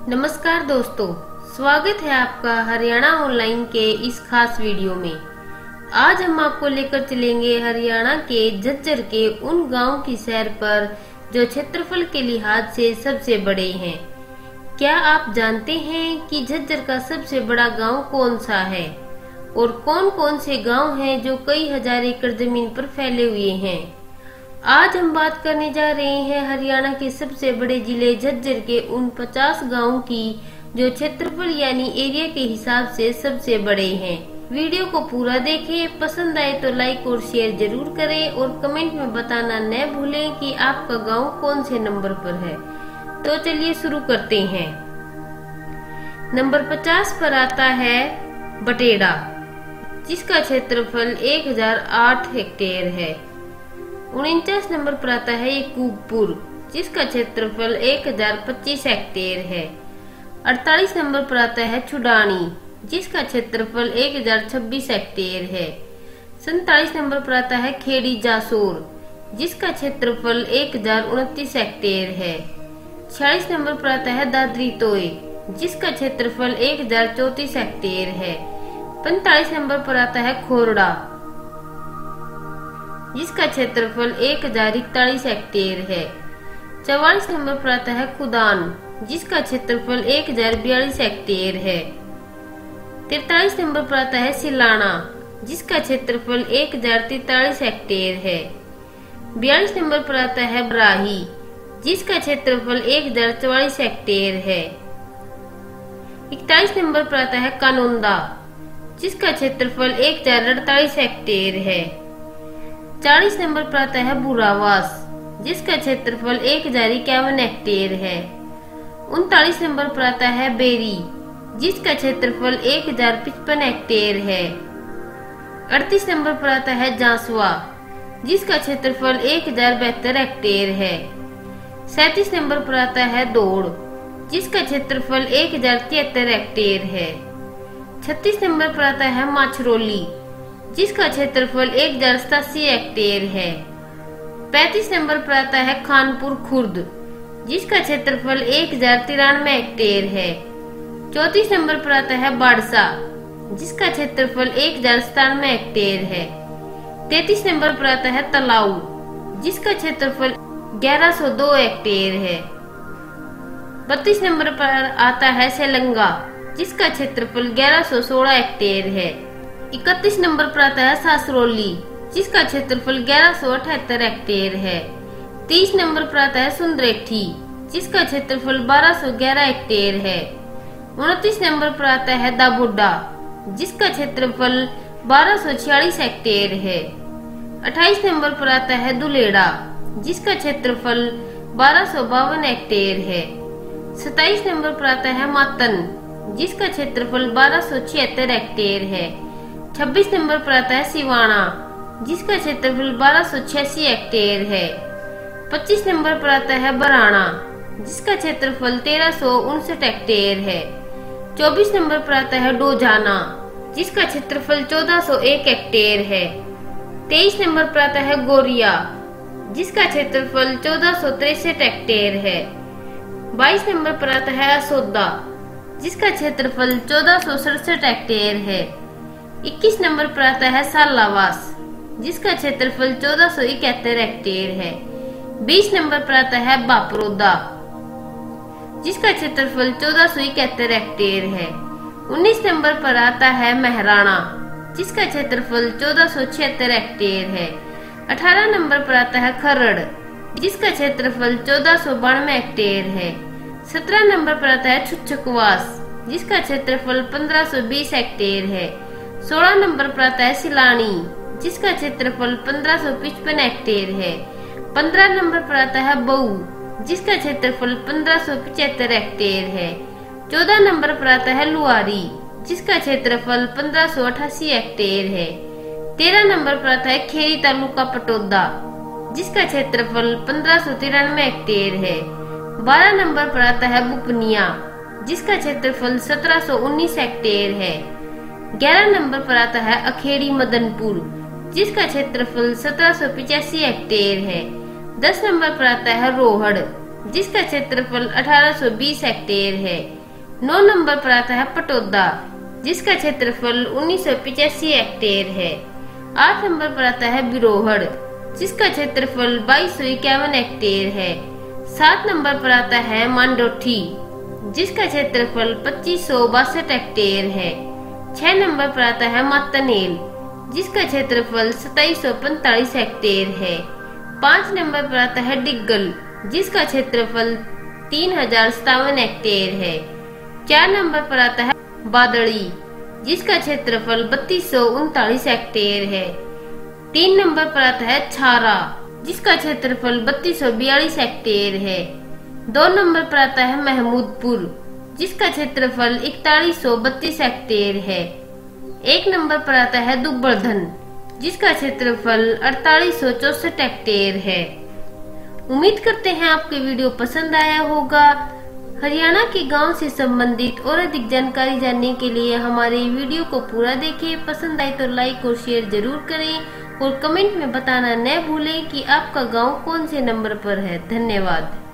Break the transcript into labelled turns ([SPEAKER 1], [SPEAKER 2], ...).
[SPEAKER 1] नमस्कार दोस्तों, स्वागत है आपका हरियाणा ऑनलाइन के इस खास वीडियो में। आज हम आपको लेकर चलेंगे हरियाणा के झज्जर के उन गांव की सैर पर जो क्षेत्रफल के लिहाज से सबसे बड़े हैं। क्या आप जानते हैं कि झज्जर का सबसे बड़ा गांव कौन सा है और कौन कौन से गांव हैं जो कई हजार एकड़ जमीन पर फैले हुए हैं। आज हम बात करने जा रहे हैं हरियाणा के सबसे बड़े जिले झज्जर के उन 50 गांवों की जो क्षेत्रफल यानी एरिया के हिसाब से सबसे बड़े हैं। वीडियो को पूरा देखें, पसंद आए तो लाइक और शेयर जरूर करें और कमेंट में बताना न भूलें कि आपका गांव कौन से नंबर पर है। तो चलिए शुरू करते हैं। नंबर 50 पर आता है बटेड़ा, जिसका क्षेत्रफल 1008 हेक्टेयर है। 49 नंबर पर आता है कूपपुर, जिसका क्षेत्रफल 1025 हेक्टेयर है। 48 नंबर पर आता है छुडानी, जिसका क्षेत्रफल 1026 हेक्टेयर है। 47 नंबर पर आता है खेड़ी जासोर, जिसका क्षेत्रफल 1029 हेक्टेयर है। 46 नंबर पर आता है दादरी तोय, जिसका क्षेत्रफल 1034 हेक्टेयर है। 45 नंबर पर आता है खोरड़ा, जिसका क्षेत्रफल 1041 हेक्टेयर है। 44 नंबर पर आता है खुदान, जिसका क्षेत्रफल 1042 हेक्टेयर है। 43 नंबर पर आता है सिलाना, जिसका क्षेत्रफल 1043 हेक्टेयर है। 42 नंबर पर आता है बराही, जिसका क्षेत्रफल 1044 हेक्टेयर है। 41 नंबर पर आता है कानोंदा, जिसका क्षेत्रफल 1048 हेक्टेयर है। 40 नंबर पर आता है बुरावास, जिसका क्षेत्रफल 1051 हेक्टेयर है। 39 नंबर पर आता है बेरी, जिसका क्षेत्रफल 1055 हेक्टेयर है। 38 नंबर पर आता है जासवा, जिसका क्षेत्रफल 1072 हेक्टेयर है। 37 नंबर पर आता है दौड़, जिसका क्षेत्रफल 1073 हेक्टेयर है। 36 नंबर पर आता है माछरोली, जिसका क्षेत्रफल 1087 हेक्टेयर है। 35 नंबर पर आता है खानपुर खुर्द, जिसका क्षेत्रफल 1093 हेक्टेयर है। 34 नंबर पर आता है बाड़सा, जिसका क्षेत्रफल 1097 हेक्टेयर है। 33 नंबर पर आता है तलाऊ, जिसका क्षेत्रफल 1102 हेक्टेयर है। 32 नंबर पर आता है सेलंगा, जिसका क्षेत्रफल 1116 हेक्टेयर है। 31 नंबर पर आता है सासरोली, जिसका क्षेत्रफल 1178 हेक्टेयर है। 30 नंबर पर आता है सुंदरेठी, जिसका क्षेत्रफल 1211 हेक्टेयर है। 29 नंबर पर आता है दाबोडा, जिसका क्षेत्रफल 1246 हेक्टेयर है। 28 नंबर पर आता है दुलेड़ा, जिसका क्षेत्रफल 1252 हेक्टेयर है। 27 नंबर पर आता है मातन, जिसका क्षेत्रफल 1276 हेक्टेयर है। 26 नंबर पर आता है सिवाना, जिसका क्षेत्रफल 1286 हेक्टेयर है। 25 नंबर पर आता है बराना, जिसका क्षेत्रफल 1359 हेक्टेयर है। 24 नंबर पर आता है डोजाना, जिसका क्षेत्रफल 1401 हेक्टेयर है। 23 नंबर पर आता है गोरिया, जिसका क्षेत्रफल 1463 हेक्टेयर है। 22 नंबर पर आता है असोदा, जिसका क्षेत्रफल 1467 हेक्टेयर है। 21 नंबर पर आता है सालावास, जिसका क्षेत्रफल 1471 हेक्टेयर है। 20 नंबर पर आता है बापरोदा, जिसका क्षेत्रफल 1471 हेक्टेयर है। 19 नंबर पर आता है महराणा, जिसका क्षेत्रफल 1476 हेक्टेयर है। 18 नंबर पर आता है खरड़, जिसका क्षेत्रफल 1492 हेक्टेयर है। 17 नंबर पर आता है छुच्छकवास, जिसका क्षेत्रफल 1520 हेक्टेयर है। 16 नंबर पर आता है सिलानी, जिसका क्षेत्रफल 1555 हेक्टेयर है। 15 नंबर पर आता है बऊ, जिसका क्षेत्रफल 1575 हेक्टेयर है। 14 नंबर पर आता है लुआरी, जिसका क्षेत्रफल 1588 हेक्टेयर है। 13 नंबर पर आता है खेरी तालुका पटौदा, जिसका क्षेत्रफल 1593 हेक्टेयर है। 12 नंबर पर आता है बुपनिया, जिसका क्षेत्रफल 1719 हेक्टेयर है। 11 नंबर पर आता है अखेड़ी मदनपुर, जिसका क्षेत्रफल 1785 हेक्टेयर है। 10 नंबर पर आता है रोहड़, जिसका क्षेत्रफल 1820 हेक्टेयर है। 9 नंबर पर आता है पटौदा, जिसका क्षेत्रफल 1985 हेक्टेयर है। 8 नंबर पर आता है बिरोहड़, जिसका क्षेत्रफल 2251 हेक्टेयर है। 7 नंबर पर आता है मांडोठी, जिसका क्षेत्रफल 2562 हेक्टेयर है। 6 नंबर पर आता है मातनेल, जिसका क्षेत्रफल 2745 हेक्टेयर है। 5 नंबर पर आता है डिग्गल, जिसका क्षेत्रफल 3057 हेक्टेयर है। 4 नंबर पर आता है बादड़ी, जिसका क्षेत्रफल 3239 हेक्टेयर है। 3 नंबर पर आता है छारा, जिसका क्षेत्रफल 3242 हेक्टेयर है। 2 नंबर पर आता है महमूदपुर, जिसका क्षेत्रफल 4132 हेक्टेयर है। 1 नंबर पर आता है दुब्बरधन, जिसका क्षेत्रफल 4864 हेक्टेयर है। उम्मीद करते हैं आपको वीडियो पसंद आया होगा। हरियाणा के गांव से संबंधित और अधिक जानकारी जानने के लिए हमारे वीडियो को पूरा देखें। पसंद आए तो लाइक और शेयर जरूर करें और कमेंट में बताना न भूलें कि आपका गांव कौन से नंबर पर है। धन्यवाद।